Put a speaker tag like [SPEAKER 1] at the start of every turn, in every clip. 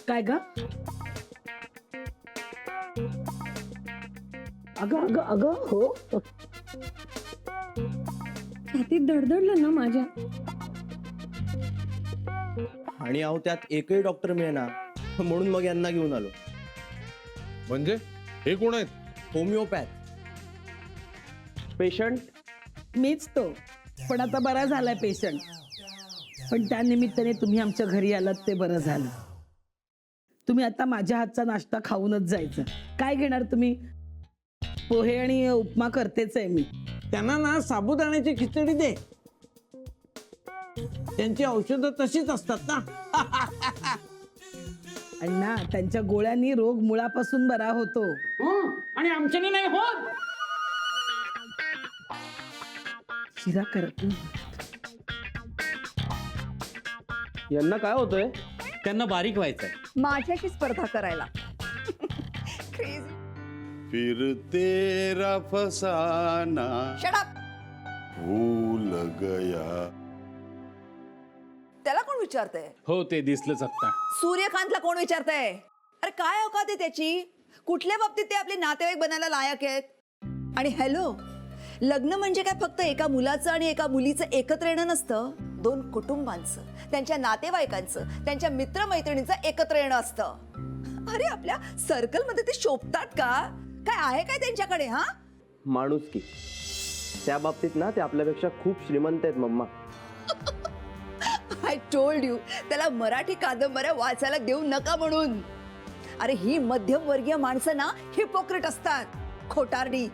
[SPEAKER 1] काय ग? अगं अगं अगं हो
[SPEAKER 2] छातीत दडदडलं ना माझ्या.
[SPEAKER 3] आणि अहो त्यात एकही डॉक्टर मिळेना म्हणून मग यांना घेऊन आलो.
[SPEAKER 4] म्हणजे हे कोण आहेत?
[SPEAKER 3] होमिओपॅथ. पेशंट
[SPEAKER 1] मीच तो, पण आता बरा झालाय पेशंट. पण त्या निमित्ताने तुम्ही आमच्या घरी आलात ते बरं झालं. तुम्ही आता माझ्या हातचा नाश्ता खाऊनच जायचं. काय घेणार तुम्ही? पोहे आणि उपमा करतेच आहे मी.
[SPEAKER 5] त्यांना ना साबुदाण्याची खिचडी दे. त्यांची औषधं तशीच असतात ना.
[SPEAKER 1] अण्णा, त्यांच्या गोळ्यांनी रोग मुळापासून बरा होतो.
[SPEAKER 5] आणि आमच्यानी नाही होत.
[SPEAKER 1] शिरा करत
[SPEAKER 3] यांना काय होतंय?
[SPEAKER 6] त्यांना बारीक व्हायचंय.
[SPEAKER 7] माझ्याशी स्पर्धा करायला.
[SPEAKER 8] फिर तेरा फसाना
[SPEAKER 7] Shut up.
[SPEAKER 8] भूल गया.
[SPEAKER 7] त्याला कोण विचारतंय?
[SPEAKER 6] हो ते दिसलंच आता.
[SPEAKER 7] सूर्यकांतला कोण विचारतंय? अरे काय अवकात आहे त्याची? कुठल्या बाबतीत ते आपले नातेवाईक बनायला लायक आहेत? आणि हॅलो, लग्न म्हणजे काय फक्त एका मुलाचं आणि एका मुलीचं एकत्र येणं नसतं. दोन कुटुंबांचं, त्यांच्या नातेवाईकांचं, त्यांच्या मित्रमैत्रिणींचं एकत्र येणं असतं. अरे आपल्या सर्कलमध्ये ते शोभतात का? काय आहे काय त्यांच्याकडे? हा,
[SPEAKER 3] माणुसकी. त्या बाबतीत ना ते आपल्यापेक्षा खूप श्रीमंत आहेत मम्मा.
[SPEAKER 7] आय टोल्ड यू, त्याला मराठी कादंबऱ्या वाचायला देऊ नका म्हणून. अरे ही मध्यमवर्गीय माणसं ना हिपोक्रेट असतात, खोटारडी.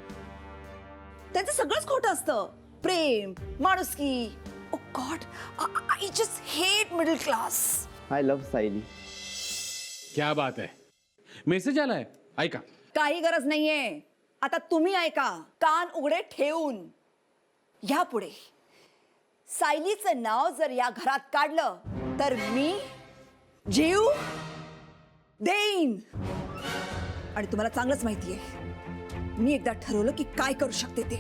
[SPEAKER 7] त्यांचं सगळंच खोटं असतं. प्रेम, माणुसकी. Oh God, I just hate middle class.
[SPEAKER 3] I love Sayali.
[SPEAKER 6] क्या बात आहे. मेसेज आलाय, ऐका.
[SPEAKER 7] काही गरज नाहीये. आता तुम्ही ऐका, कान उघडे ठेवून. ह्या पुढे सायलीचं नाव जर या घरात काढलं तर मी जीव देईन. आणि तुम्हाला चांगलंच माहितीये, मी एकदा ठरवलं की काय करू शकते ते.